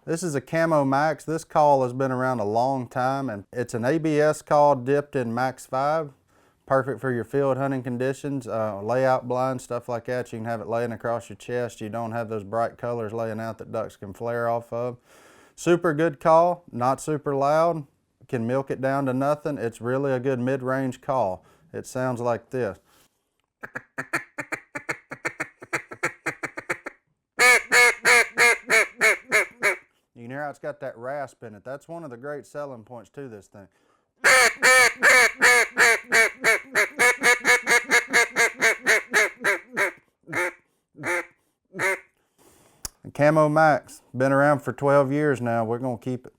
This is a Camo Max. This call has been around a long time, and it's an ABS call dipped in Max 5. Perfect for your field hunting conditions, layout blind, stuff like that. You can have it laying across your chest. You don't have those bright colors laying out that ducks can flare off of. Super good call, not super loud. Can milk it down to nothing. It's really a good mid-range call. It sounds like this. You can hear how it's got that rasp in it. That's one of the great selling points to this thing. Camo Max, been around for 12 years now. We're going to keep it.